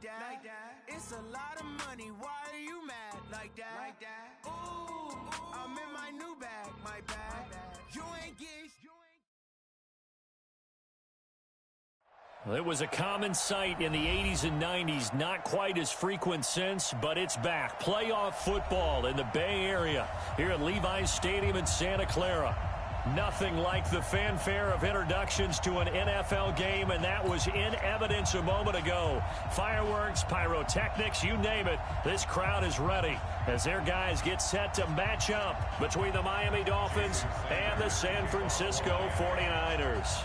that. It's a lot of money. Why are you mad like that? Ooh, I'm in my new bag, my bag. You ain't getting. Well, it was a common sight in the 80s and 90s, not quite as frequent since, but it's back. Playoff football in the Bay Area here at Levi's Stadium in Santa Clara. Nothing like the fanfare of introductions to an NFL game, and that was in evidence a moment ago. Fireworks, pyrotechnics, you name it, this crowd is ready as their guys get set to match up between the Miami Dolphins and the San Francisco 49ers.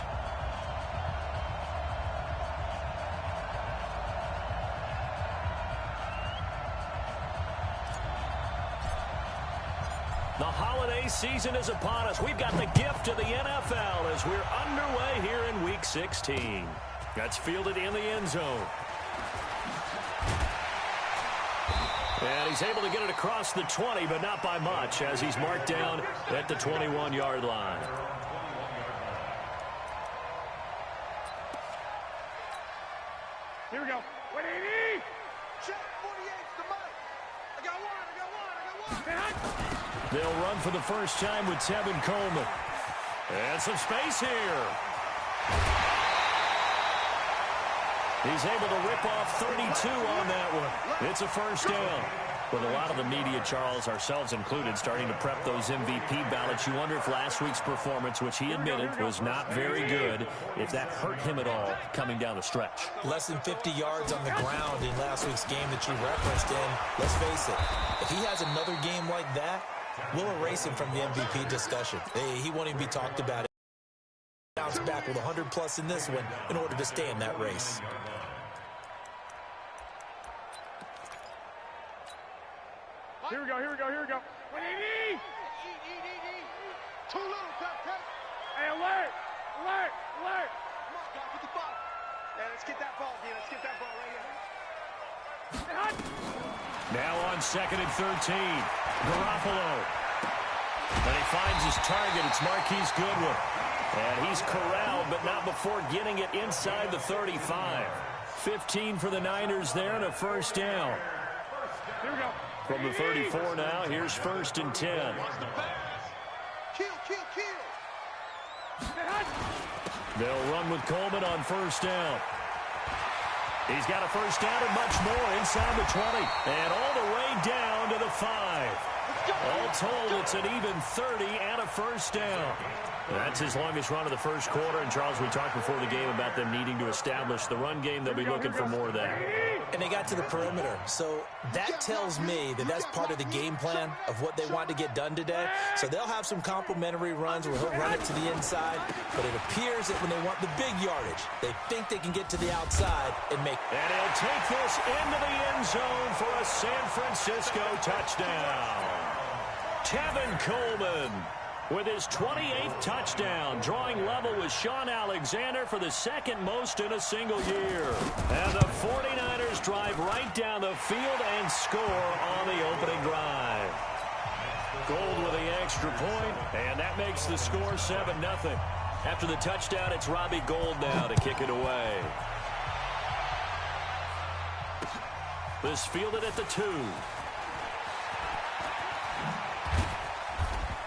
The holiday season is upon us. We've got the gift of the NFL as we're underway here in Week 16. That's fielded in the end zone. And he's able to get it across the 20, but not by much, as he's marked down at the 21-yard line. Here we go. 180. Check 48's the mic. I got one. They'll run for the first time with Tevin Coleman. And some space here. He's able to rip off 32 on that one. It's a first down. With a lot of the media, Charles, ourselves included, starting to prep those MVP ballots, you wonder if last week's performance, which he admitted was not very good, if that hurt him at all coming down the stretch. Less than 50 yards on the ground in last week's game that you referenced, and let's face it, if he has another game like that, we'll erase him from the MVP discussion. He won't even be talked about. Bounce back with 100+ in this one in order to stay in that race. Here we go. 180. Too little, Pep. Hey, alert. Come on, guys, get the ball. Yeah, let's get that ball, D. Let's get that ball right here. Now on 2nd and 13. Garoppolo. And he finds his target. It's Marquise Goodwin. And he's corralled, but not before getting it inside the 35. 15 for the Niners there and a first down. Here we go. From the 34 now, here's 1st and 10. Kill. They'll run with Coleman on first down. He's got a first down and much more inside the 20. And all the way down to the 5. All told, it's an even 30 and a first down. That's his longest run of the first quarter. And, Charles, we talked before the game about them needing to establish the run game. They'll be looking for more of that. And they got to the perimeter. So that tells me that that's part of the game plan of what they want to get done today. So they'll have some complimentary runs where he'll run it to the inside. But it appears that when they want the big yardage, they think they can get to the outside and make. And he'll take this into the end zone for a San Francisco touchdown. Tevin Coleman with his 28th touchdown, drawing level with Sean Alexander for the second most in a single year. And the 49ers drive right down the field and score on the opening drive. Gold with the extra point, and that makes the score 7-0. After the touchdown, it's Robbie Gould now to kick it away. This fielded at the 2.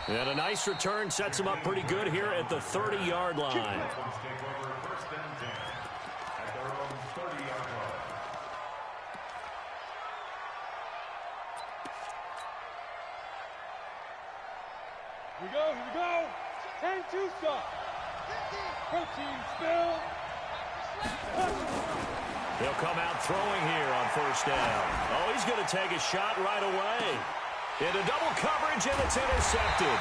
And a nice return sets him up pretty good here at the 30-yard line. Here we go. 10-2 stop. Protein spill. They'll come out throwing here on first down. Oh, he's going to take a shot right away. Into double coverage, and it's intercepted.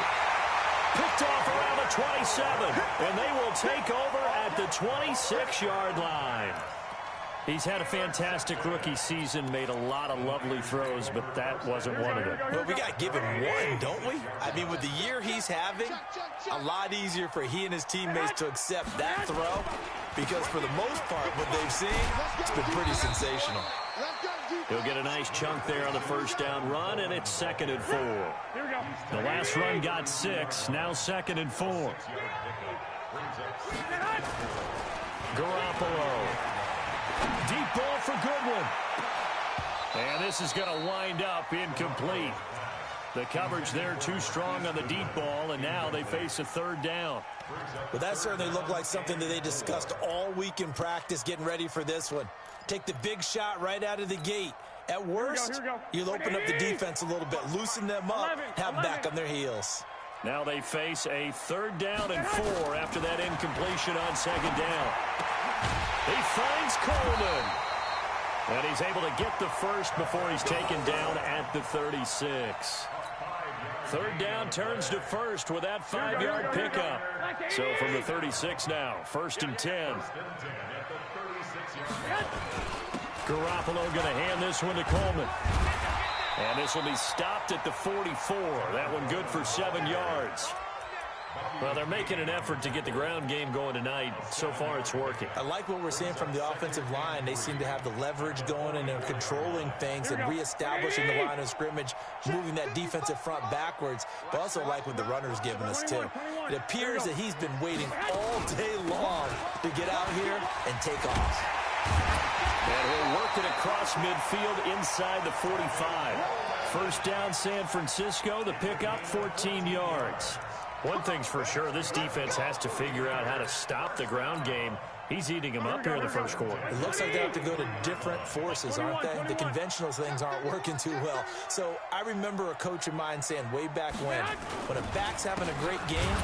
Picked off around the 27, and they will take over at the 26-yard line. He's had a fantastic rookie season, made a lot of lovely throws, but that wasn't one of them. Well, we got to give him one, don't we? I mean, with the year he's having, a lot easier for he and his teammates to accept that throw, because for the most part, what they've seen, it's been pretty sensational. He'll get a nice chunk there on the first down run, and it's 2nd and 4. The last run got 6, now 2nd and 4. Garoppolo. Deep ball for Goodwin. And this is going to wind up incomplete. The coverage there too strong on the deep ball, and now they face a third down. Well, that certainly looked like something that they discussed all week in practice getting ready for this one. Take the big shot right out of the gate. At worst, you'll open up the defense a little bit, loosen them up, have them back on their heels. Now they face a third down and 4 after that incompletion on second down. He finds Coleman. And he's able to get the first before he's taken down at the 36. Third down turns to first with that 5-yard pickup. So from the 36 now, 1st and 10. Garoppolo going to hand this one to Coleman. And this will be stopped at the 44. That one good for 7 yards. Well, they're making an effort to get the ground game going tonight. So far, it's working. I like what we're seeing from the offensive line. They seem to have the leverage going, and they're controlling things and reestablishing the line of scrimmage, moving that defensive front backwards. But also like what the runner's giving us, too. It appears that he's been waiting all day long to get out here and take off. And he'll work it across midfield inside the 45. First down, San Francisco. The pickup, 14 yards. One thing's for sure, this defense has to figure out how to stop the ground game. He's eating them up here in the first quarter. It looks like they have to go to different forces, aren't they? The conventional things aren't working too well. So I remember a coach of mine saying way back when a back's having a great game,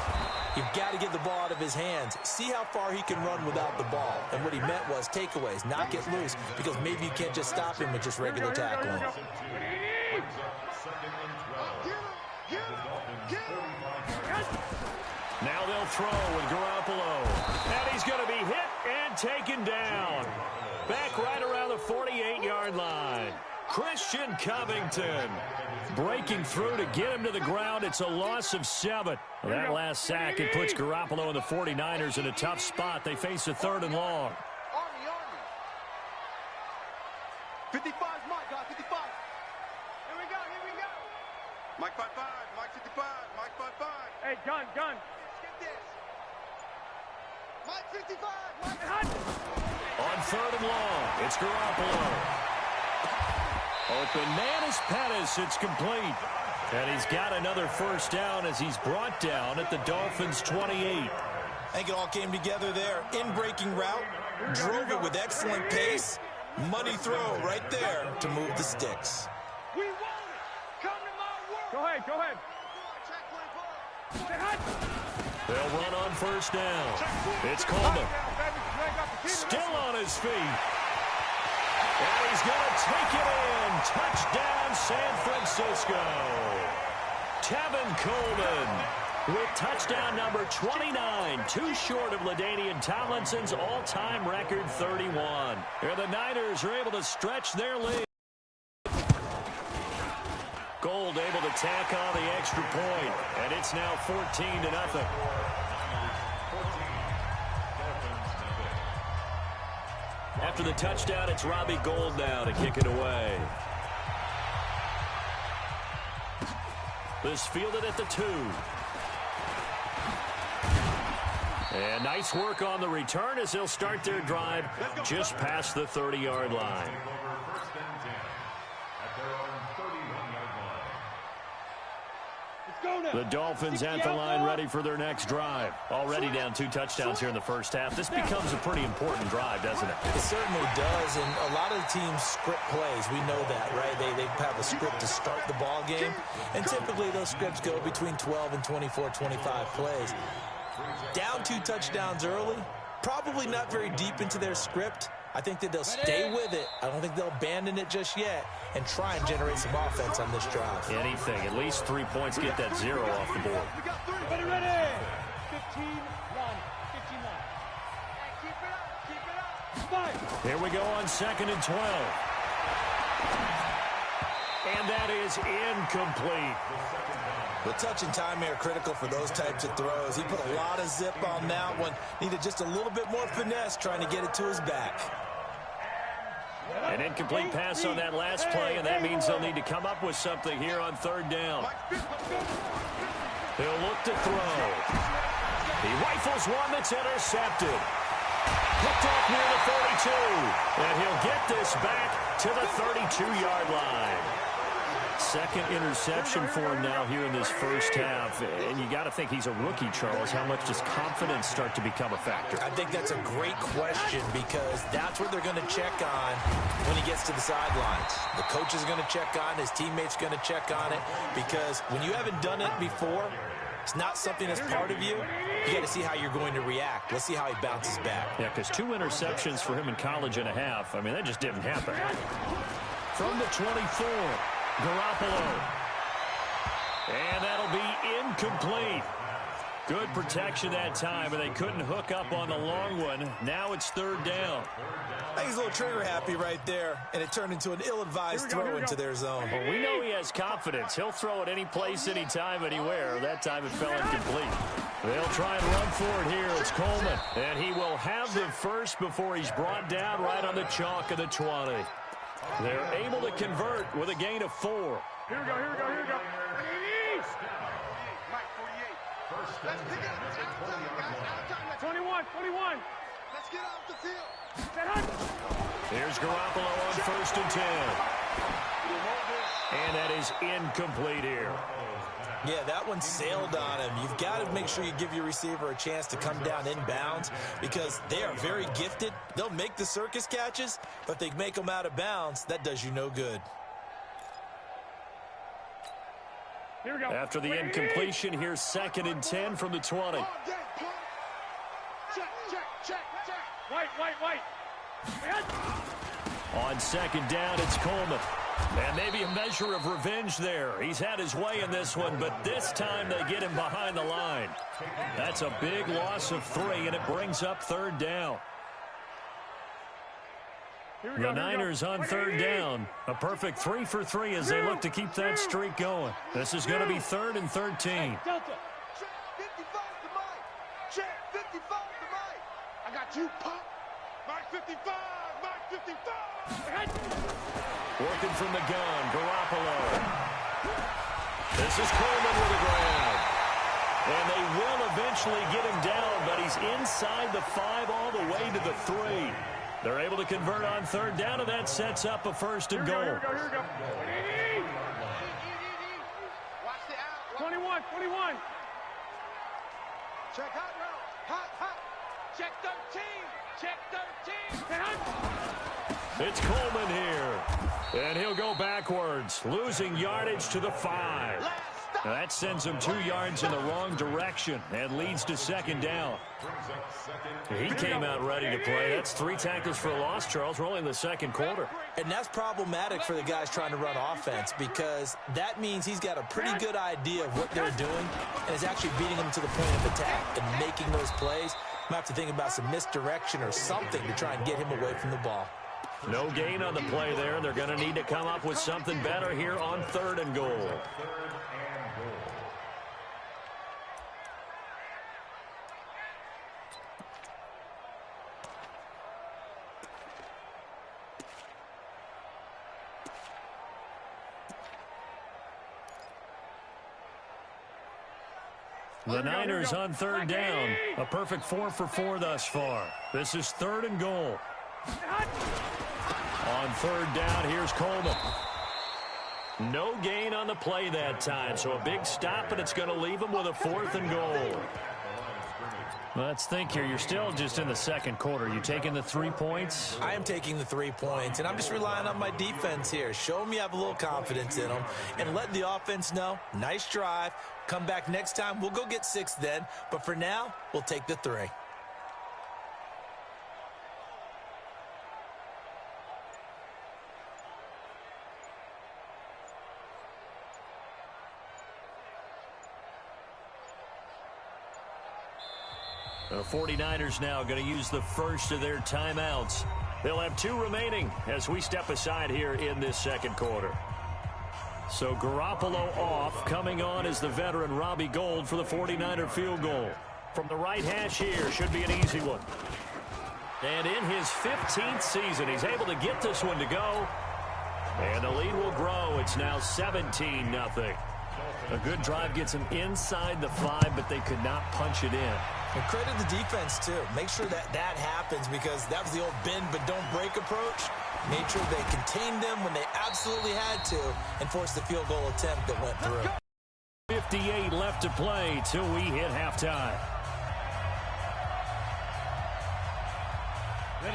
you've got to get the ball out of his hands. See how far he can run without the ball. And what he meant was takeaways, not get loose, because maybe you can't just stop him with just regular tackling. Now they'll throw with Garoppolo. And he's going to be hit and taken down. Back right around the 48-yard line. Christian Covington breaking through to get him to the ground. It's a loss of 7. That last sack, it puts Garoppolo and the 49ers in a tough spot. They face a 3rd and long. 55, Mike, guys, 55. Here we go. Mike 55, Mike 55, Mike 55. Hey, gun. Get this. Mike 55, Mike. On 3rd and long, it's Garoppolo. Open man is Pettis. It's complete. And he's got another first down as he's brought down at the Dolphins' 28. I think it all came together there. In-breaking route, drove it with excellent pace. Money throw right there to move the sticks. We want it. Come to my world. Go ahead. They'll run on first down. It's Coleman. Still on his feet. And he's going to take it in. Touchdown, San Francisco. Tevin Coleman with touchdown number 29. Too short of LaDainian Tomlinson's all-time record 31. And the Niners are able to stretch their lead. Gold able to tack on the extra point, and it's now 14-0. After the touchdown, it's Robbie Gould now to kick it away. This fielded at the 2. And nice work on the return as they'll start their drive just past the 30-yard line. The Dolphins at the line ready for their next drive. Already down 2 touchdowns here in the first half. This becomes a pretty important drive, doesn't it? It certainly does, and a lot of the teams script plays. We know that, right? They have a script to start the ball game, and typically those scripts go between 12 and 24, 25 plays. Down 2 touchdowns early, probably not very deep into their script. I think that they'll stay with it. I don't think they'll abandon it just yet and try and generate some offense on this drive. Anything. At least 3 points. Get that 0 off the board. Ready. 15-1. Keep it up. Here we go on 2nd and 12. And that is incomplete. The touch and time are critical for those types of throws. He put a lot of zip on that one. Needed just a little bit more finesse trying to get it to his back. An incomplete pass on that last play, and that means they'll need to come up with something here on 3rd down. He'll look to throw. He rifles one that's intercepted. Hooked off near the 32. And he'll get this back to the 32-yard line. Second interception for him now here in this first half. And you got to think he's a rookie, Charles. How much does confidence start to become a factor? I think that's a great question because that's what they're going to check on when he gets to the sidelines. The coach is going to check on, his teammates are going to check on it, because when you haven't done it before, it's not something that's part of you. You got to see how you're going to react. Let's see how he bounces back. Yeah, because 2 interceptions for him in college and a half. I mean, that just didn't happen. From the 24, Garoppolo. And that'll be incomplete. Good protection that time, but they couldn't hook up on the long one. Now it's third down. I think he's a little trigger happy right there, and it turned into an ill-advised throw into their zone. Well, we know he has confidence. He'll throw it any place, anytime, anywhere. That time it fell incomplete. They'll try and run for it here. It's Coleman. And he will have the first before he's brought down right on the chalk of the 20. They're able to convert with a gain of 4. Here we go, here we go, here we go. Let's pick it up. It's out of time, guys. Out of time. 21, 21. Let's get off the field. Here's Garoppolo on 1st and 10. And that is incomplete here. Yeah, that one sailed on him. You've got to make sure you give your receiver a chance to come down inbounds because they are very gifted. They'll make the circus catches, but if they make them out of bounds, that does you no good. Here we go. After the incompletion, here's 2nd and 10 from the 20. White. On 2nd down, it's Coleman. And maybe a measure of revenge there. He's had his way in this one, but this time they get him behind the line. That's a big loss of 3, and it brings up 3rd down. The Niners on 3rd down. A perfect 3 for 3 as they look to keep that streak going. This is going to be 3rd and 13. Delta. Check 55 to Mike. Check 55 to Mike. I got you, Pop. Mike 55. Mike 55. Working from the gun, Garoppolo. This is Coleman with the grab. And they will eventually get him down, but he's inside the 5 all the way to the 3. They're able to convert on 3rd down, and that sets up a 1st and goal. Here we go. Watch the out. 21. Check hot route. Hot. Check 13. Check 13. It's Coleman here. And he'll go backwards, losing yardage to the 5. Now that sends him 2 yards in the wrong direction and leads to 2nd down. He came out ready to play. That's 3 tackles for a loss, Charles. We're only in the 2nd quarter. And that's problematic for the guys trying to run offense because that means he's got a pretty good idea of what they're doing and is actually beating them to the point of attack and making those plays. Might have to think about some misdirection or something to try and get him away from the ball. No gain on the play there. They're going to need to come up with something better here on 3rd and goal. The Niners on 3rd down. A perfect 4 for 4 thus far. This is 3rd and goal. On 3rd down, here's Coleman. No gain on the play that time, so a big stop, and it's going to leave him with a 4th and goal. Let's think here. You're still just in the 2nd quarter. You taking the 3 points? I am taking the 3 points, and I'm just relying on my defense here. Show me you have a little confidence in them, and let the offense know, nice drive. Come back next time. We'll go get 6 then, but for now, we'll take the 3. The 49ers now going to use the first of their timeouts. They'll have 2 remaining as we step aside here in this 2nd quarter. So Garoppolo off. Coming on is the veteran Robbie Gould for the 49er field goal. From the right hash here, should be an easy one. And in his 15th season, he's able to get this one to go. And the lead will grow. It's now 17-0. A good drive gets them inside the 5, but they could not punch it in. And credit the defense, too. Make sure that happens, because that was the old bend but don't break approach. Made sure they contained them when they absolutely had to and forced the field goal attempt that went through. 58 left to play till we hit halftime.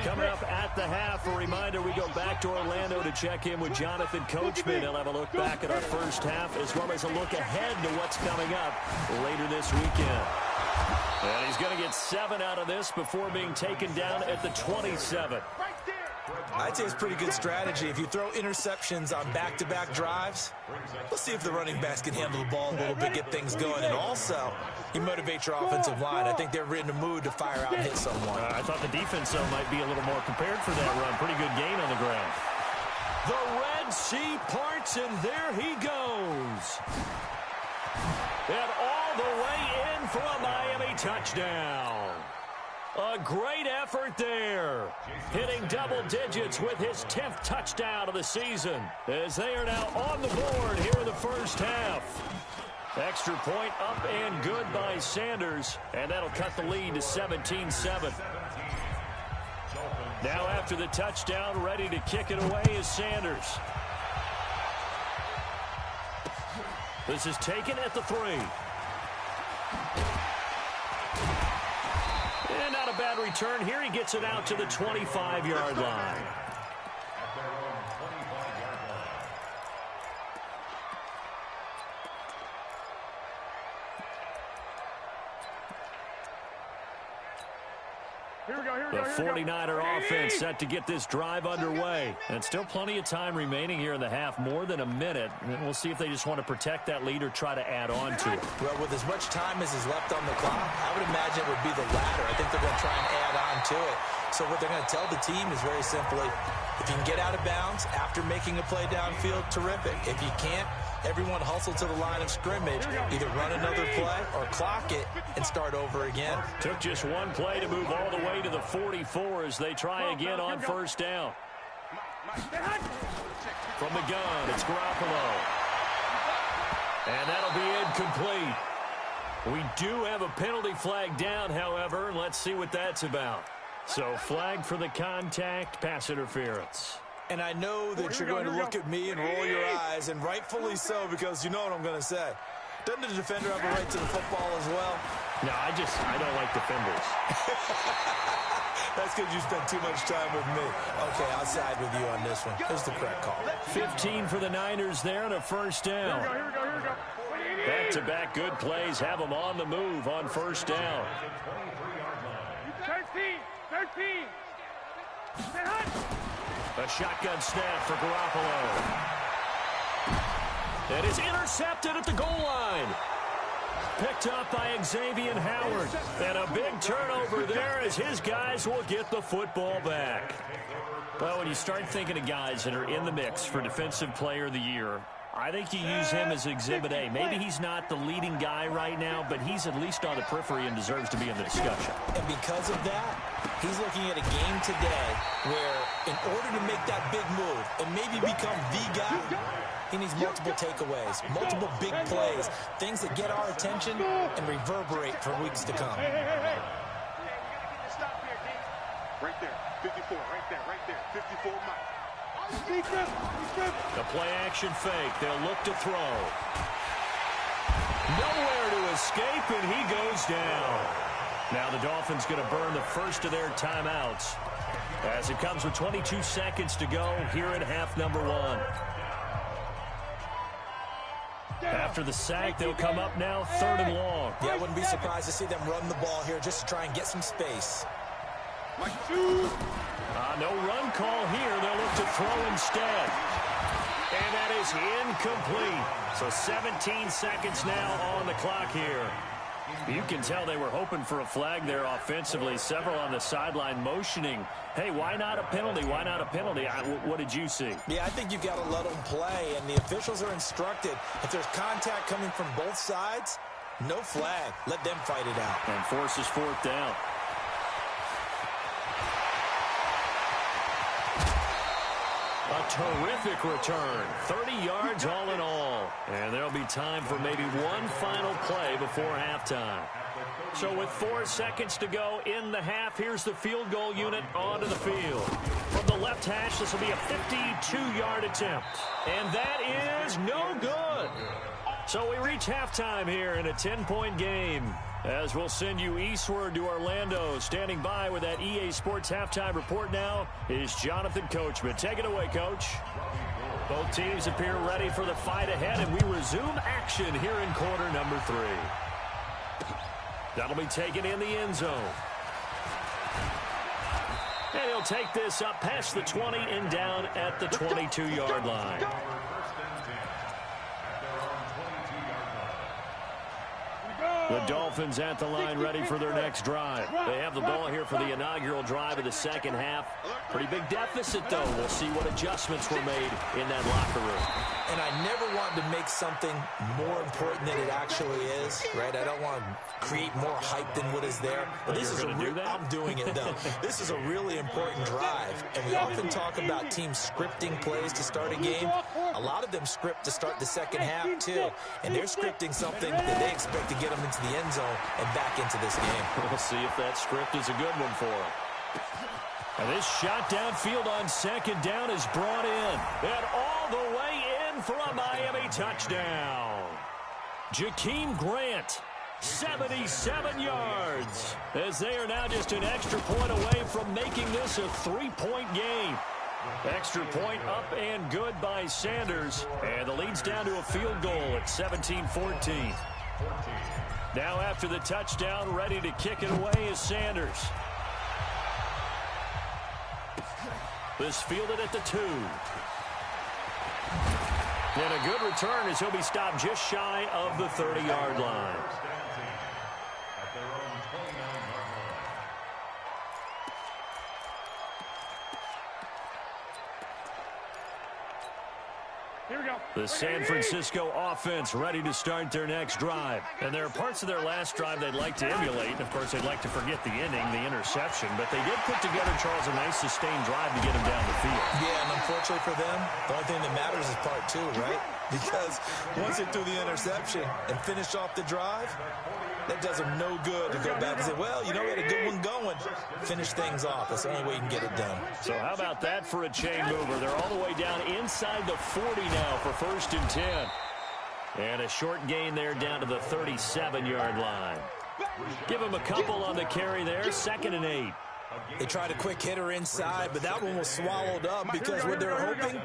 Coming up at the half, a reminder, we go back to Orlando to check in with Jonathan Coachman. He'll have a look back at our first half as well as a look ahead to what's coming up later this weekend. And he's going to get 7 out of this before being taken down at the 27. I'd say it's pretty good strategy. If you throw interceptions on back-to-back drives, let's see if the running backs can handle the ball a little bit, get things going. And also, you motivate your offensive line. I think they're in the mood to fire out and hit someone. I thought the defense, though, might be a little more prepared for that run. Pretty good gain on the ground. The Red Sea parts, and there he goes. And all the way in for a Miami touchdown. A great effort there. Hitting double digits with his 10th touchdown of the season, as they are now on the board here in the first half. Extra point up and good by Sanders, and that'll cut the lead to 17-7. Now after the touchdown, ready to kick it away is Sanders. This is taken at the 3. And not a bad return here. He gets it out to the 25-yard line. The 49er offense set to get this drive underway. And still plenty of time remaining here in the half, more than a minute. And we'll see if they just want to protect that lead or try to add on to it. Well, with as much time as is left on the clock, I would imagine it would be the latter. I think they're going to try and add on to it. So what they're going to tell the team is very simply, if you can get out of bounds after making a play downfield, terrific. If you can't, everyone hustle to the line of scrimmage, either run another play or clock it and start over again. Took just one play to move all the way to the 44 as they try again on first down. From the gun, it's Garoppolo. And that'll be incomplete. We do have a penalty flag down, however, and let's see what that's about. So flag for the contact, pass interference. And I know that you're going to look at me and roll your eyes, and rightfully so, because you know what I'm going to say. Doesn't the defender have a right to the football as well? No, I don't like defenders. That's because you spent too much time with me. Okay, I'll side with you on this one. Here's the correct call. 15 for the Niners there and a first down. Here we go. Back-to-back good plays have them on the move on first down. 13. A shotgun snap for Garoppolo. That is intercepted at the goal line. Picked up by Xavier Howard. And a big turnover there as his guys will get the football back. Well, when you start thinking of guys that are in the mix for Defensive Player of the Year, I think you use him as Exhibit A. Maybe he's not the leading guy right now, but he's at least on the periphery and deserves to be in the discussion. And because of that, he's looking at a game today where in order to make that big move and maybe become the guy, he needs multiple takeaways, multiple big plays, things that get our attention and reverberate for weeks to come. Hey. Right there, 54, right there, 54 Mike. The play-action fake. They'll look to throw. Nowhere to escape, and he goes down. Now the Dolphins going to burn the first of their timeouts as it comes with 22 seconds to go here in half number 1. After the sack, they'll come up now 3rd and long. Yeah, I wouldn't be surprised to see them run the ball here just to try and get some space. No run call here. They'll look to throw instead. And that is incomplete. So 17 seconds now on the clock here. You can tell they were hoping for a flag there offensively. Several on the sideline motioning, hey, why not a penalty? Why not a penalty? What did you see? Yeah, I think you've got to let them play, and the officials are instructed. If there's contact coming from both sides, no flag. Let them fight it out. And forces 4th down. A terrific return. 30 yards all in all. And there'll be time for maybe one final play before halftime. So with 4 seconds to go in the half, here's the field goal unit onto the field. From the left hash, this will be a 52-yard attempt. And that is no good. So we reach halftime here in a 10-point game. As we'll send you eastward to Orlando. Standing by with that EA Sports halftime report now is Jonathan Coachman. Take it away, Coach. Both teams appear ready for the fight ahead, and we resume action here in quarter number 3. That'll be taken in the end zone. And he'll take this up past the 20 and down at the 22-yard line. The Dolphins at the line ready for their next drive. They have the ball here for the inaugural drive of the second half. Pretty big deficit, though. We'll see what adjustments were made in that locker room. And I never want to make something more important than it actually is, right? I don't want to create more hype than what is there. But this is I'm doing it, though. This is a really important drive. And we often talk about teams scripting plays to start a game. A lot of them script to start the second half, too. And they're scripting something that they expect to get them into the end zone and back into this game. We'll see if that script is a good one for them. And this shot downfield on second down is brought in. And all the way in for a Miami touchdown. Jakeem Grant, 77 yards. As they are now just an extra point away from making this a 3-point game. Extra point up and good by Sanders. And the lead's down to a field goal at 17-14. Now after the touchdown, ready to kick it away is Sanders. This fielded at the 2. And a good return as he'll be stopped just shy of the 30-yard line. The San Francisco offense ready to start their next drive. And there are parts of their last drive they'd like to emulate. Of course, they'd like to forget the ending, the interception. But they did put together, Charles, a nice sustained drive to get them down the field. Yeah, and unfortunately for them, the only thing that matters is part 2, right? Because once they threw the interception and finished off the drive, that does them no good to go back and say, well, you know, we had a good one going. Finish things off. That's the only way you can get it done. So how about that for a chain mover? They're all the way down inside the 40 now for 1st and 10. And a short gain there down to the 37-yard line. Give them a couple on the carry there. 2nd and 8. They tried a quick hitter inside, but that one was swallowed up because what they're hoping,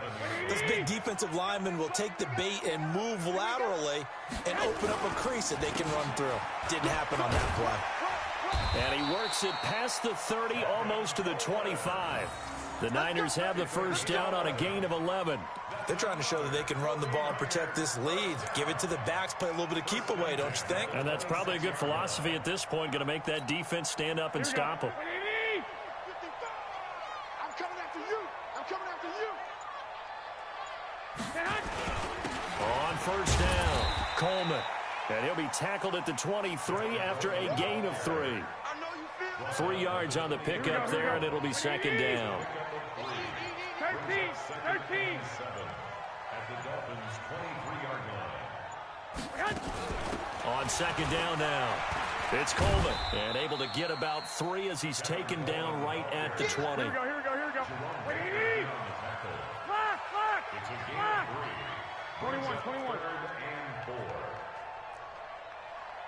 this big defensive lineman will take the bait and move laterally and open up a crease that they can run through. Didn't happen on that play. And he works it past the 30, almost to the 25. The Niners have the first down on a gain of 11. They're trying to show that they can run the ball and protect this lead. Give it to the backs, play a little bit of keep away, don't you think? And that's probably a good philosophy at this point, going to make that defense stand up and stop them. On first down, Coleman. And he'll be tackled at the 23 after a gain of 3. 3 yards on the pickup there, and it'll be 2nd down. 13. At the Dolphins' 23-yard line. On 2nd down now, it's Coleman. And able to get about 3 as he's taken down right at the 20. Here we go. Lock. 21.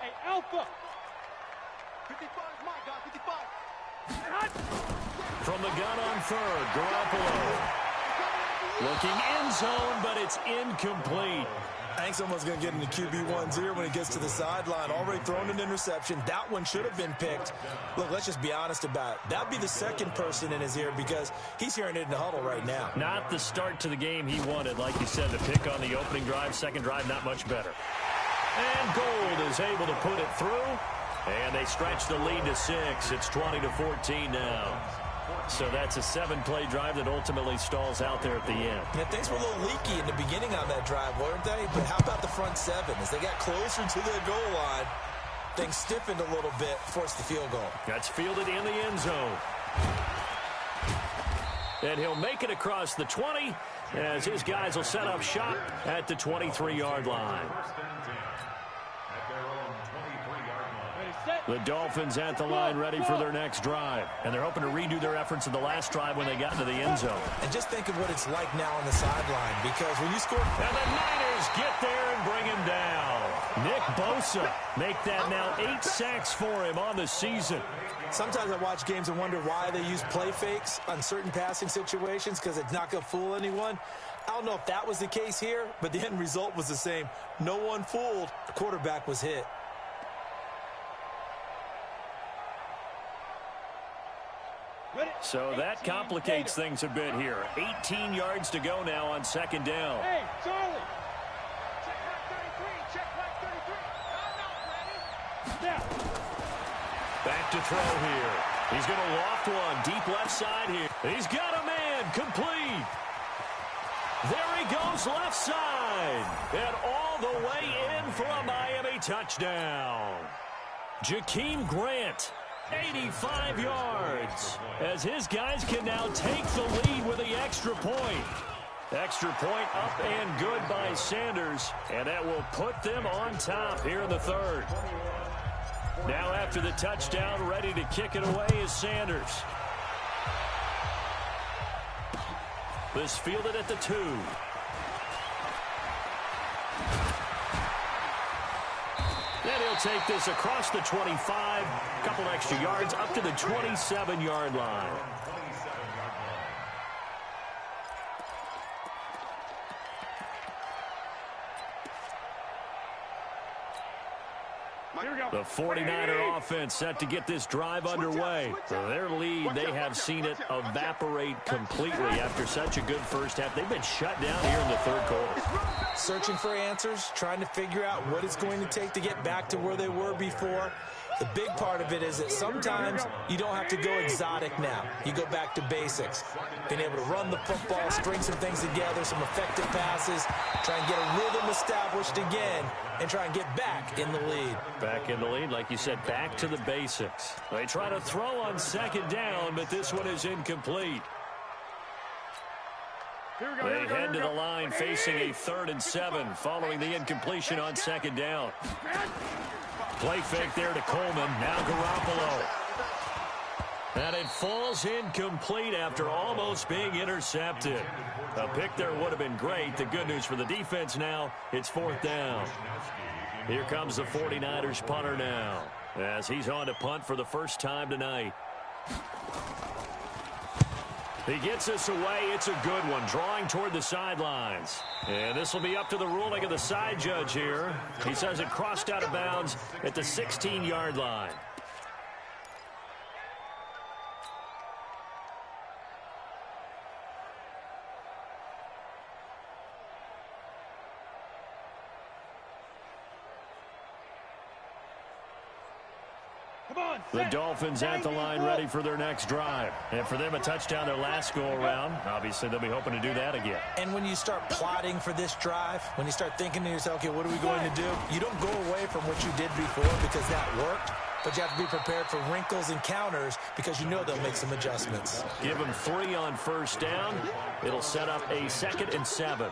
Hey, Alpha. 55 is my guy, 55. From the gun on 3rd, Garoppolo. Looking end zone, but it's incomplete. I think someone's going to get into QB1's ear when he gets to the sideline. Already thrown an interception. That one should have been picked. Look, let's just be honest about it. That would be the second person in his ear because he's hearing it in the huddle right now. Not the start to the game he wanted. Like you said, the pick on the opening drive, second drive, not much better. And Gold is able to put it through. And they stretch the lead to 6. It's 20-14 now. So that's a 7-play drive that ultimately stalls out there at the end. Yeah, things were a little leaky in the beginning on that drive, weren't they? But how about the front 7? As they got closer to the goal line, things stiffened a little bit, forced the field goal. That's fielded in the end zone. And he'll make it across the 20 as his guys will set up shop at the 23-yard line. The Dolphins at the line ready for their next drive. And they're hoping to redo their efforts in the last drive when they got into the end zone. And just think of what it's like now on the sideline, because when you score... And the Niners get there and bring him down. Nick Bosa make that now 8 sacks for him on the season. Sometimes I watch games and wonder why they use play fakes on certain passing situations, because it's not going to fool anyone. I don't know if that was the case here, but the end result was the same. No one fooled. The quarterback was hit. So that complicates things a bit here. 18 yards to go now on second down. Hey, Charlie. Check right 33. I'm not ready. Now. Back to throw here. He's going to loft one deep left side here. He's got a man complete. There he goes left side. And all the way in for a Miami touchdown. Jakeem Grant, 85 yards, as his guys can now take the lead with the extra point. Extra point up and good by Sanders, and that will put them on top here in the third. Now after the touchdown, ready to kick it away is Sanders. This fielded at the 2. And he'll take this across the 25, a couple extra yards up to the 27-yard line. The 49er offense set to get this drive underway. Their lead, they have seen it evaporate completely after such a good first half. They've been shut down here in the third quarter. Searching for answers, trying to figure out what it's going to take to get back to where they were before. The big part of it is that sometimes you don't have to go exotic now. You go back to basics. Being able to run the football, string some things together, some effective passes, try and get a rhythm established again, and try and get back in the lead. Back in the lead, like you said, back to the basics. They try to throw on second down, but this one is incomplete. They head to the line facing a 3rd and 7 following the incompletion on second down. Play fake there to Coleman. Now Garoppolo. And it falls incomplete after almost being intercepted. A pick there would have been great. The good news for the defense now, it's 4th down. Here comes the 49ers punter now, as he's on to punt for the first time tonight. He gets this away. It's a good one, drawing toward the sidelines. And this will be up to the ruling of the side judge here. He says it crossed out of bounds at the 16-yard line. The Dolphins at the line ready for their next drive. And for them, a touchdown their last go-around. Obviously, they'll be hoping to do that again. And when you start plotting for this drive, when you start thinking to yourself, okay, what are we going to do? You don't go away from what you did before because that worked. But you have to be prepared for wrinkles and counters because you know they'll make some adjustments. Give them 3 on first down. It'll set up a 2nd and 7.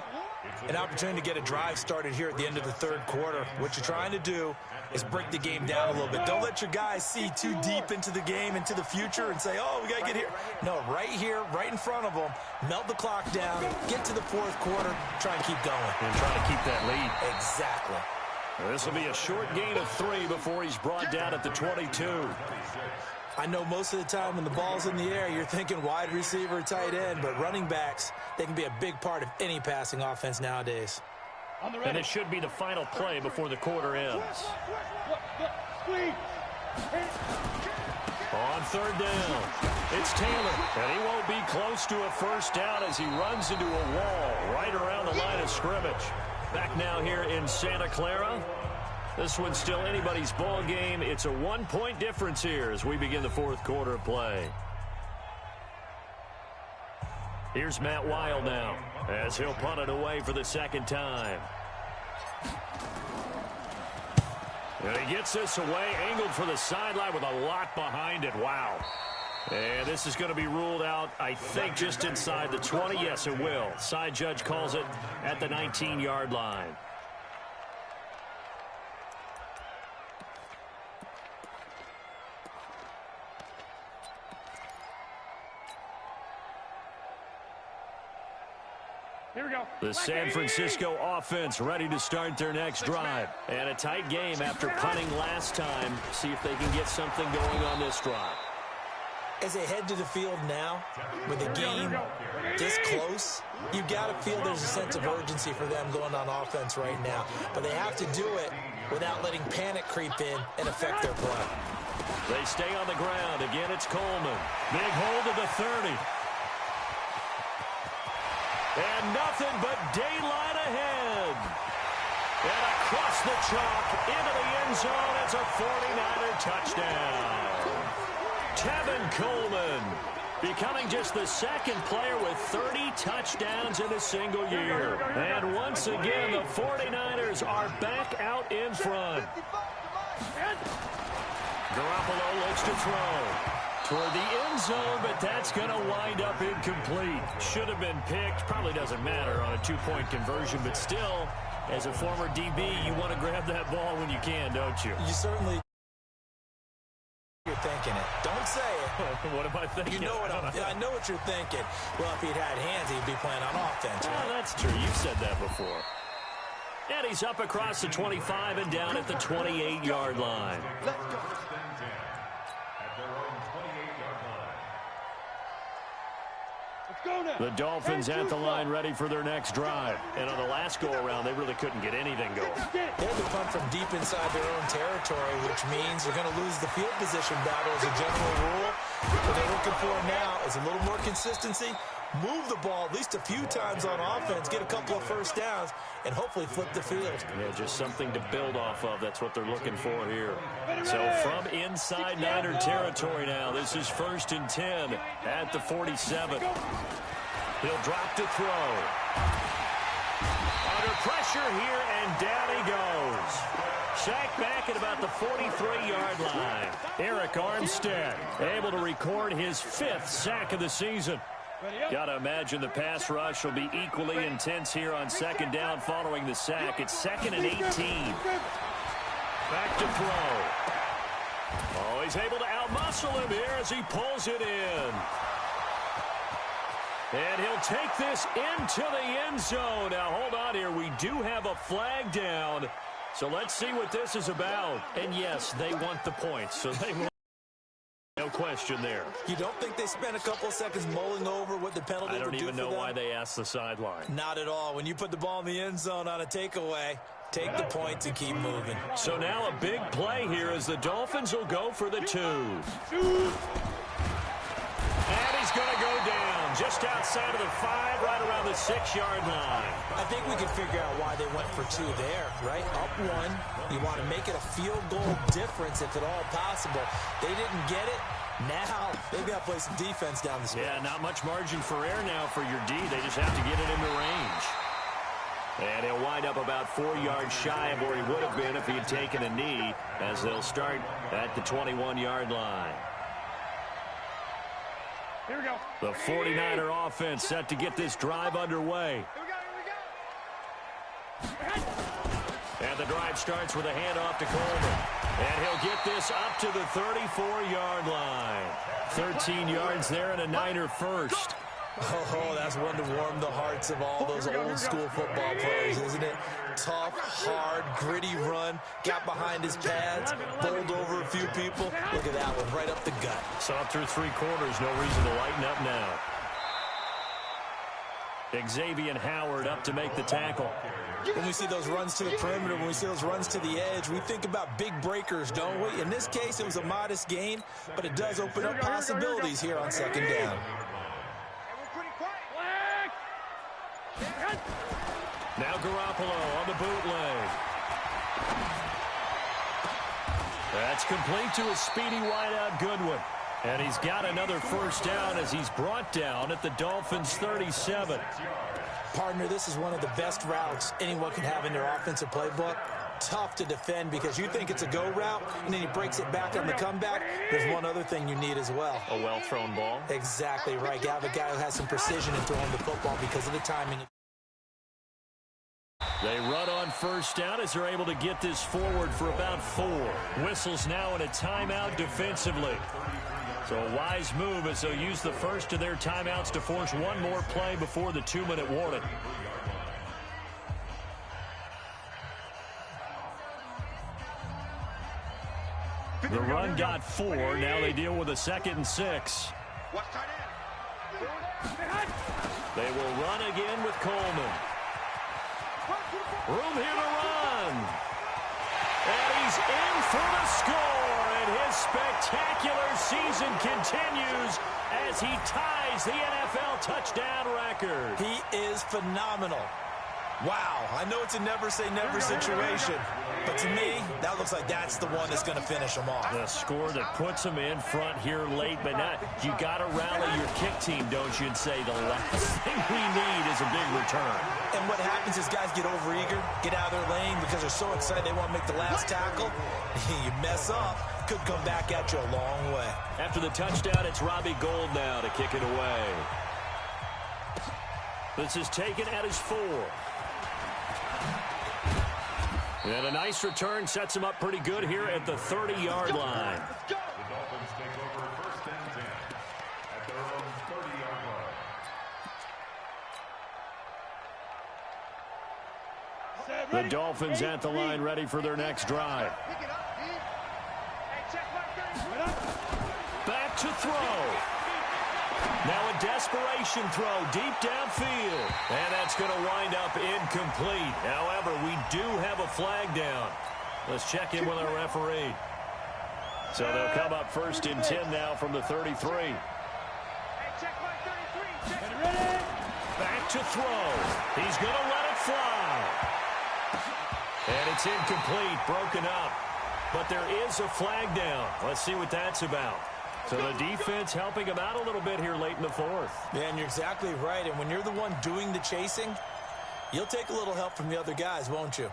An opportunity to get a drive started here at the end of the third quarter. What you're trying to do is break the game down a little bit. Don't let your guys see too deep into the game, into the future, and say, oh, we got to get here. No, right here, right in front of them, melt the clock down, get to the fourth quarter, try and keep going. And try to keep that lead. Exactly. This will be a short gain of 3 before he's brought down at the 22. I know most of the time when the ball's in the air, you're thinking wide receiver, tight end, but running backs, they can be a big part of any passing offense nowadays. And it should be the final play before the quarter ends. On third down, it's Taylor, and he won't be close to a first down as he runs into a wall right around the line of scrimmage. Back now here in Santa Clara. This one's still anybody's ball game. It's a 1-point difference here as we begin the fourth quarter of play. Here's Matt Weil now as he'll punt it away for the second time. And he gets this away, angled for the sideline with a lot behind it. Wow. And this is going to be ruled out, I think, just inside the 20. Yes, it will. Side judge calls it at the 19-yard line. Here we go. The San Francisco offense ready to start their next drive. And a tight game after punting last time. See if they can get something going on this drive. As they head to the field now, with the game this close, you've got to feel there's a sense of urgency for them going on offense right now. But they have to do it without letting panic creep in and affect their play. They stay on the ground. Again, it's Coleman. Big hold of the 30. And nothing but daylight ahead. And across the chalk into the end zone. It's a 49er touchdown. Tevin Coleman becoming just the second player with 30 touchdowns in a single year. And once again, the 49ers are back out in front. Garoppolo looks to throw toward the end zone, but that's going to wind up incomplete. Should have been picked. Probably doesn't matter on a two-point conversion, but still, as a former DB, you want to grab that ball when you can, don't you? You certainly you're thinking it. Don't say it. What am I thinking? You know what I know what you're thinking. Well, if he'd had hands, he'd be playing on offense. Right? Oh, that's true. You've said that before. And he's up across the 25 and down at the 28-yard line. Let's go. The Dolphins at the line ready for their next drive. And on the last go-around, they really couldn't get anything going. They had to punt from deep inside their own territory, which means they're going to lose the field position battle as a general rule. What they're looking for now is a little more consistency, move the ball at least a few times on offense, get a couple of first downs, and hopefully flip the field. Yeah, just something to build off of. That's what they're looking for here. So from inside Niner territory now, this is 1st and 10 at the 47. He'll drop to throw. Under pressure here, and down he goes. Sacked back at about the 43-yard line. Eric Armstead able to record his 5th sack of the season. Got to imagine the pass rush will be equally intense here on 2nd down following the sack. It's 2nd and 18. Back to throw. Oh, he's able to outmuscle him here as he pulls it in. And he'll take this into the end zone. Now, hold on here. We do have a flag down. So let's see what this is about. And, yes, they want the points. So they want. No question there. You don't think they spent a couple of seconds mulling over what the penalty would do for them? I don't even know why they asked the sideline. Not at all. When you put the ball in the end zone on a takeaway, take the points and keep moving. So now a big play here as the Dolphins will go for the 2. And he's going to go down just outside of the 5, right around the 6-yard line. I think we can figure out why they went for 2 there, right? Up 1. You want to make it a field goal difference if at all possible. They didn't get it. Now they've got to play some defense down the stretch. Yeah, not much margin for error now for your D. They just have to get it into range. And he'll wind up about 4 yards shy of where he would have been if he had taken a knee, as they'll start at the 21-yard line. Here we go. The 49er offense set to get this drive underway. And the drive starts with a handoff to Coleman. And he'll get this up to the 34-yard line. 13 yards there and a Niner first. Oh, that's one to warm the hearts of all those old-school football players, isn't it? Tough, hard, gritty run, got behind his pads, bowled over a few people. Look at that one, right up the gut. Saw it through 3 quarters, no reason to lighten up now. Xavier Howard up to make the tackle. When we see those runs to the perimeter, when we see those runs to the edge, we think about big breakers, don't we? In this case, it was a modest gain, but it does open up possibilities here on 2nd down. Now Garoppolo on the bootleg. That's complete to a speedy wideout Goodwin. And he's got another first down as he's brought down at the Dolphins' 37. Partner, this is one of the best routes anyone can have in their offensive playbook. tough to defend because you think it's a go route, and then he breaks it back on the comeback. There's one other thing you need as well. A well-thrown ball? Exactly right. You have a guy who has some precision in throwing the football because of the timing. They run on first down as they're able to get this forward for about 4. Whistles now in a timeout defensively. So a wise move as they'll use the first of their timeouts to force one more play before the 2-minute warning. The run got 4. Now they deal with a 2nd and 6. They will run again with Coleman. Room here to run. And he's in for the score. And his spectacular season continues as he ties the NFL touchdown record. He is phenomenal. Wow, I know it's a never-say-never situation, but to me, that looks like that's the one that's going to finish them off. The score that puts them in front here late, but not. You got to rally your kick team, don't you, and say the last thing we need is a big return. And what happens is guys get overeager, get out of their lane because they're so excited they want to make the last tackle. You mess up, could come back at you a long way. After the touchdown, it's Robbie Gould now to kick it away. This is taken at his 4. And a nice return sets him up pretty good here at the 30-yard line. The Dolphins take over 1st and 10 at their own 30-yard line. The Dolphins at the line ready for their next drive. Back to throw. Now a desperation throw deep downfield. And that's going to wind up incomplete. However, we do have a flag down. Let's check in with our referee. So they'll come up 1st and 10 now from the 33. Back to throw. He's going to let it fly. And it's incomplete, broken up. But there is a flag down. Let's see what that's about. So the defense helping him out a little bit here late in the 4th. Yeah, and you're exactly right. And when you're the one doing the chasing, you'll take a little help from the other guys, won't you?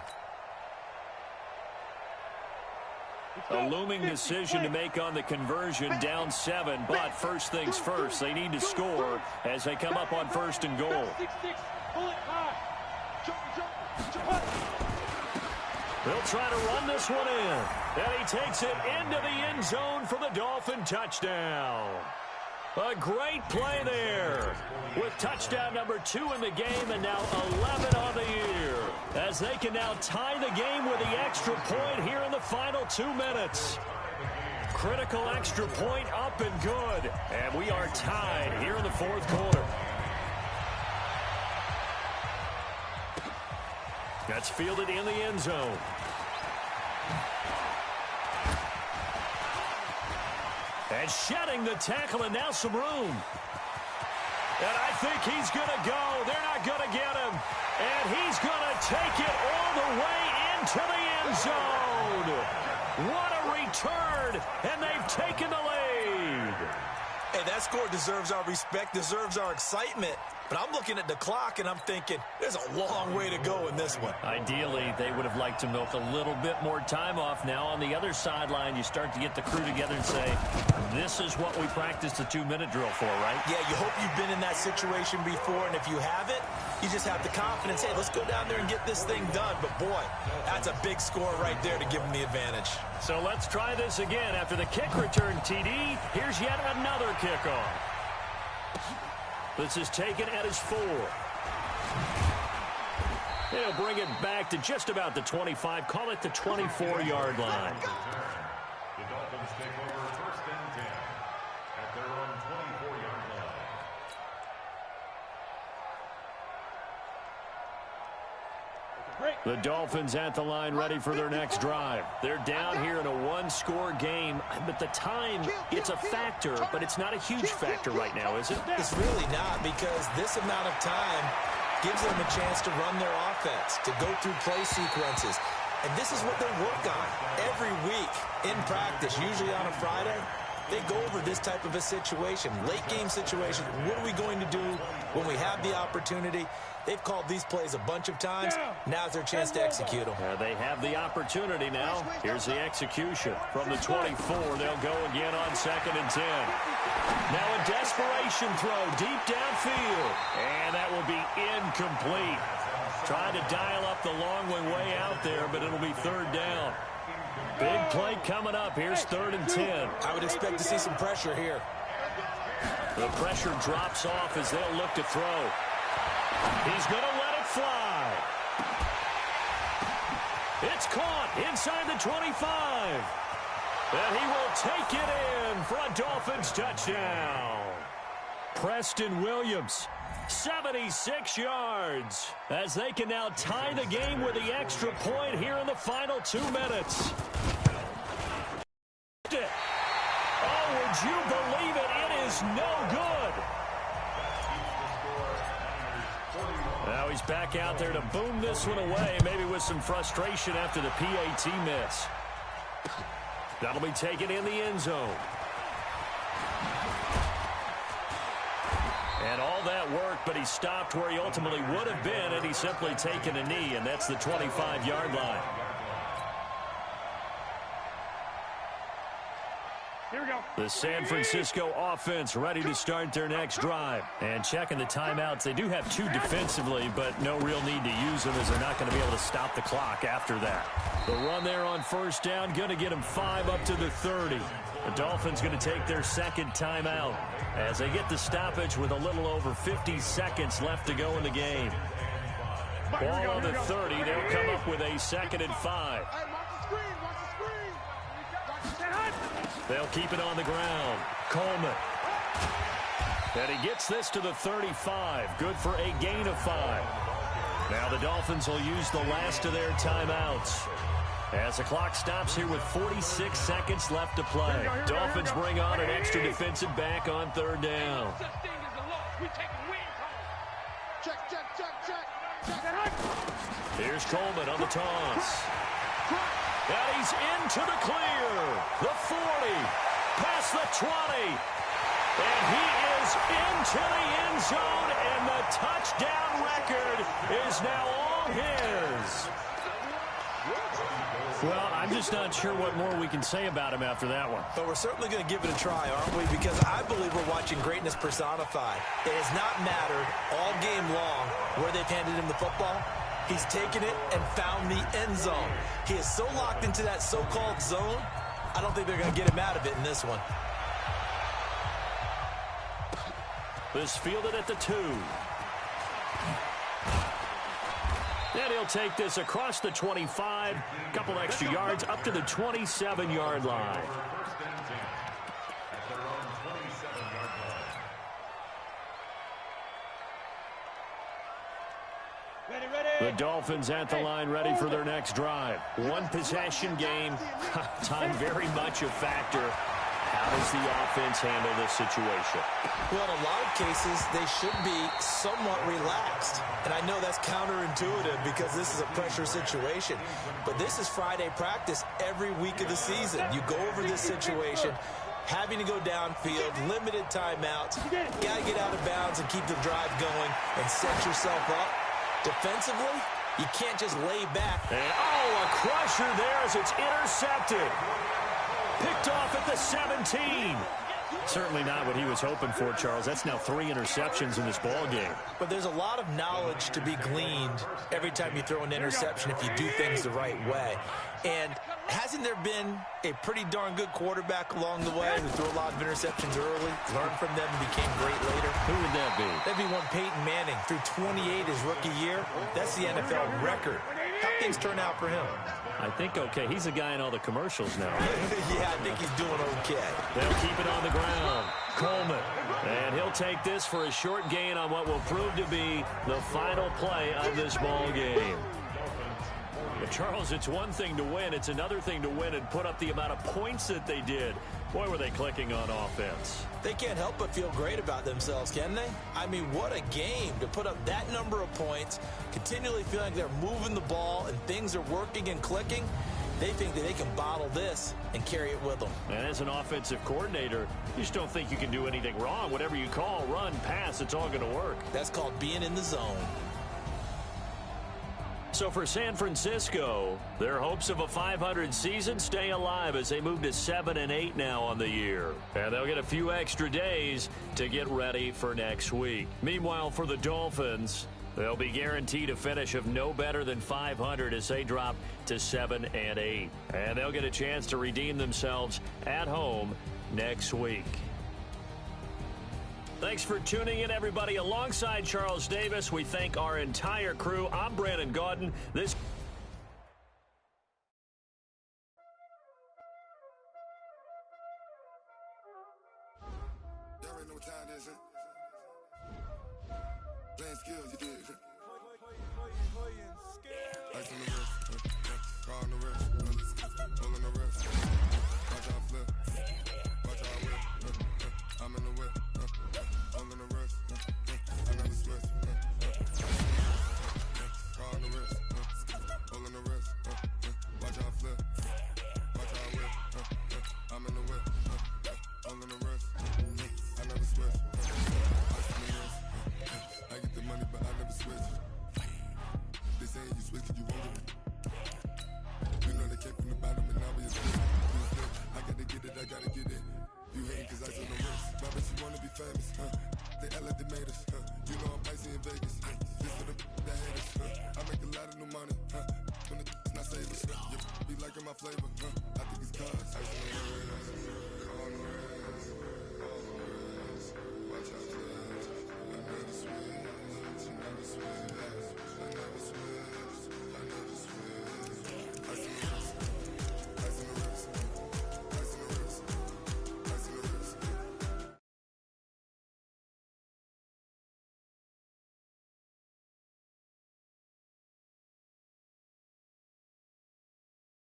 A looming decision to make on the conversion, down 7. But first things first, they need to score as they come up on 1st and goal. They'll try to run this one in. And he takes it into the end zone for the Dolphin touchdown. A great play there with touchdown number 2 in the game and now 11 on the year. As they can now tie the game with the extra point here in the final 2 minutes. Critical extra point up and good. And we are tied here in the 4th quarter. That's fielded in the end zone. And shedding the tackle, and now some room. And I think he's going to go. They're not going to get him. And he's going to take it all the way into the end zone. What a return, and they've taken the lead. Hey, that score deserves our respect, deserves our excitement. But I'm looking at the clock, and I'm thinking, there's a long way to go in this one. Ideally, they would have liked to milk a little bit more time off. Now, on the other sideline, you start to get the crew together and say, this is what we practiced the 2-minute drill for, right? Yeah, you hope you've been in that situation before, and if you haven't, you just have the confidence, hey, let's go down there and get this thing done. But, boy, that's a big score right there to give them the advantage. So let's try this again. After the kick return, TD, here's yet another kickoff. This is taken at his 4. He'll bring it back to just about the 25. Call it the 24-yard line. The Dolphins take over 1st and 10 at their own 24-yard line. The Dolphins at the line ready for their next drive. They're down here in a 1-score game, but the time, it's a factor, but it's not a huge factor right now, is it? It's really not, because this amount of time gives them a chance to run their offense, to go through play sequences. And this is what they work on every week in practice, usually on a Friday. they go over this type of a situation, late game situation. What are we going to do when we have the opportunity? They've called these plays a bunch of times. Now's their chance to execute them. They have the opportunity now. Here's the execution. From the 24, they'll go again on 2nd and 10. Now a desperation throw deep downfield. And that will be incomplete. Trying to dial up the long way out there, but it'll be 3rd down. Big play coming up. Here's 3rd and 10. I would expect to see some pressure here. The pressure drops off as they'll look to throw. He's going to let it fly. It's caught inside the 25. And he will take it in for a Dolphins touchdown. Preston Williams, 76 yards, as they can now tie the game with the extra point here in the final 2 minutes. Oh, would you believe it? It is no good. Now he's back out there to boom this one away, maybe with some frustration after the PAT miss. That'll be taken in the end zone. And all that worked, but he stopped where he ultimately would have been, and he's simply taken a knee, and that's the 25-yard line. Here we go. The San Francisco offense ready to start their next drive. And checking the timeouts, they do have 2 defensively, but no real need to use them as they're not going to be able to stop the clock after that. The run there on 1st down, going to get them 5 up to the 30. The Dolphins going to take their 2nd timeout as they get the stoppage with a little over 50 seconds left to go in the game. Ball on the 30. They'll come up with a 2nd and 5. They'll keep it on the ground. Coleman. And he gets this to the 35. Good for a gain of 5. Now the Dolphins will use the last of their timeouts as the clock stops here with 46 seconds left to play. Dolphins bring on an extra defensive back on 3rd down. Here's Coleman on the toss. And he's into the clear. The 40, past the 20. And he is into the end zone, and the touchdown record is now all his. Well, I'm just not sure what more we can say about him after that one. But we're certainly going to give it a try, aren't we? Because I believe we're watching greatness personified. It has not mattered all game long where they've handed him the football. He's taken it and found the end zone. He is so locked into that so-called zone, I don't think they're going to get him out of it in this one. This fielded at the 2. And he'll take this across the 25. A couple extra yards up to the 27-yard line. The Dolphins at the line ready for their next drive. 1 possession game. Time very much a factor. How does the offense handle this situation? Well, in a lot of cases, they should be somewhat relaxed. And I know that's counterintuitive because this is a pressure situation. But this is Friday practice every week of the season. You go over this situation, having to go downfield, limited timeouts. You got to get out of bounds and keep the drive going and set yourself up. Defensively, you can't just lay back. And, a crusher there as it's intercepted. Picked off at the 17. Certainly not what he was hoping for, Charles. That's now 3 interceptions in this ball game. But there's a lot of knowledge to be gleaned every time you throw an interception if you do things the right way. And hasn't there been a pretty darn good quarterback along the way who threw a lot of interceptions early, learned from them, and became great later? Who would that be? That'd be one Peyton Manning. Threw 28 his rookie year. That's the NFL record. How things turn out for him? I think okay. He's a guy in all the commercials now. Yeah, I think he's doing okay. They'll keep it on the ground. Coleman. And he'll take this for a short gain on what will prove to be the final play of this ball game. But Charles, it's one thing to win. It's another thing to win and put up the amount of points that they did. Boy, were they clicking on offense. They can't help but feel great about themselves, can they? I mean, what a game to put up that number of points, continually feeling like they're moving the ball and things are working and clicking. They think that they can bottle this and carry it with them. And as an offensive coordinator, you just don't think you can do anything wrong. Whatever you call, run, pass, it's all going to work. That's called being in the zone. So for San Francisco, their hopes of a 500 season stay alive as they move to 7-8 now on the year. And they'll get a few extra days to get ready for next week. Meanwhile, for the Dolphins, they'll be guaranteed a finish of no better than 500 as they drop to 7-8. And they'll get a chance to redeem themselves at home next week. Thanks for tuning in, everybody. Alongside Charles Davis, we thank our entire crew. I'm Brandon Gaudin. This Y'all already know what time it is, huh? Playing skills, you did. Ice on the wrist, car on the wrist, pull on the wrist. Watch out flip, watch out whip. I'm in the whip, all on the wrist. I never switch. Car on the wrist, pull on the wrist. Watch out flip, watch out whip. I'm in the whip, all on the wrist. I never switch. Ice on the wrist. I get the money, but I never switch. They saying you switch, you won't get it. You know they came from the bottom and now we is good. I gotta get it, I gotta get it. You hating cause I on the wrist. My bitch, you wanna be famous, huh? They act like they made us, huh? You know I'm icy in Vegas. This for the that hate us, huh? I make a lot of new money, huh? When the not save us, you be liking my flavor, huh? I think it's cause ice on the wrist.